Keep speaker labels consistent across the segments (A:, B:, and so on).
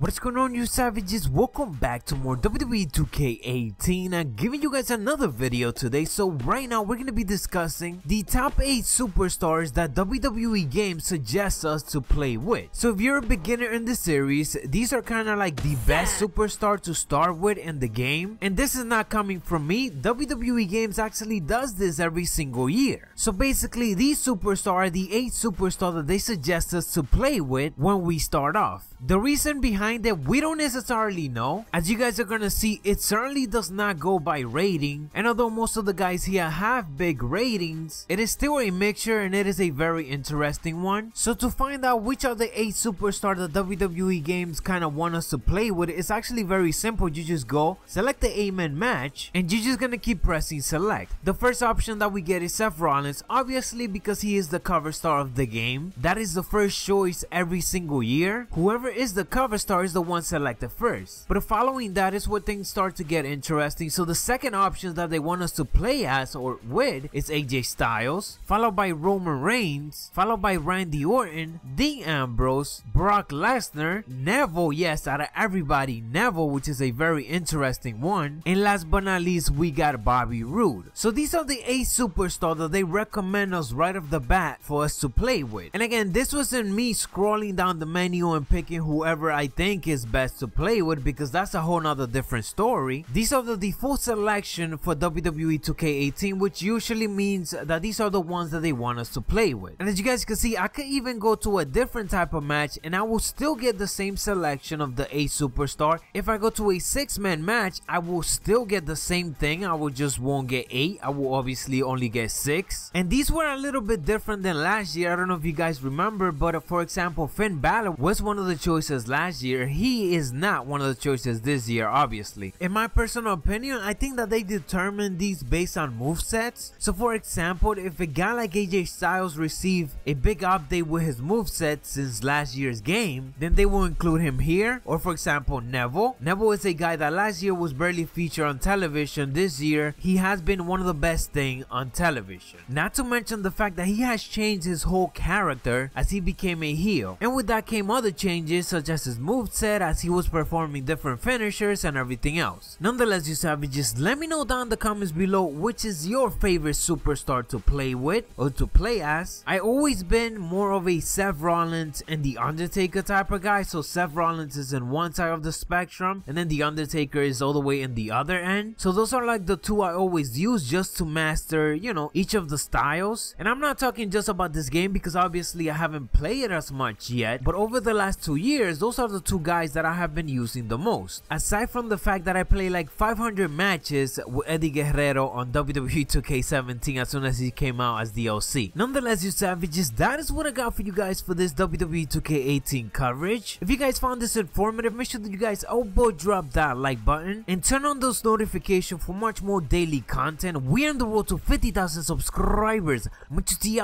A: What's going on, you savages? Welcome back to more WWE 2K18. I'm giving you guys another video today. So right now we're going to be discussing the top 8 superstars that WWE games suggest us to play with. So if you're a beginner in the series, these are kind of like the best superstar to start with in the game. And this is not coming from me. WWE games actually does this every single year. So basically these superstars are the 8 superstars that they suggest us to play with when we start off. The reason behind it, we don't necessarily know. As you guys are gonna see, it certainly does not go by rating, and although most of the guys here have big ratings, it is still a mixture and it is a very interesting one. So to find out which are the 8 superstars that WWE games kind of want us to play with, it's actually very simple. You just go, select the 8-man match, and you're just gonna keep pressing select. The first option that we get is Seth Rollins, obviously because he is the cover star of the game. That is the first choice every single year. Whoever is the cover star is the one selected first. But following that is where things start to get interesting. So the second option that they want us to play as or with is AJ Styles, followed by Roman Reigns, followed by Randy Orton, Dean Ambrose, Brock Lesnar, Neville, yes, out of everybody, Neville, which is a very interesting one, and last but not least we got Bobby Roode. So these are the 8 superstars that they recommend us right off the bat for us to play with. And again, this wasn't me scrolling down the menu and picking whoever I think is best to play with, because that's a whole nother different story. These are the default selection for WWE 2K18, which usually means that these are the ones that they want us to play with. And as you guys can see, I could even go to a different type of match and I will still get the same selection of the 8 superstar. If I go to a 6-man match, I will still get the same thing. I will just won't get 8. I will obviously only get 6. And these were a little bit different than last year. I don't know if you guys remember, but for example, Finn Balor was one of the choices last year. He is not one of the choices this year, obviously. In my personal opinion, I think that they determine these based on movesets. So for example, if a guy like AJ Styles receive a big update with his moveset since last year's game, then they will include him here. Or for example, Neville is a guy that last year was barely featured on television. This year he has been one of the best things on television, not to mention the fact that he has changed his whole character as he became a heel, and with that came other changes such as his moveset as he was performing different finishers and everything else. Nonetheless, you savages, let me know down in the comments below which is your favorite superstar to play with or to play as. I always been more of a Seth Rollins and the Undertaker type of guy. So Seth Rollins is in one side of the spectrum and then the Undertaker is all the way in the other end. So those are like the two I always use just to master, you know, each of the styles. And I'm not talking just about this game because obviously I haven't played it as much yet, but over the last 2 years, those are the 2 guys that I have been using the most. Aside from the fact that I play like 500 matches with Eddie Guerrero on WWE 2K17 as soon as he came out as DLC. Nonetheless, you savages, that is what I got for you guys for this WWE 2K18 coverage. If you guys found this informative, make sure that you guys elbow drop that like button and turn on those notifications for much more daily content. We're on the road to 50,000 subscribers. Macho T,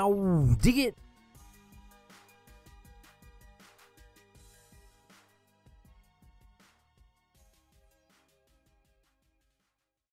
A: dig it.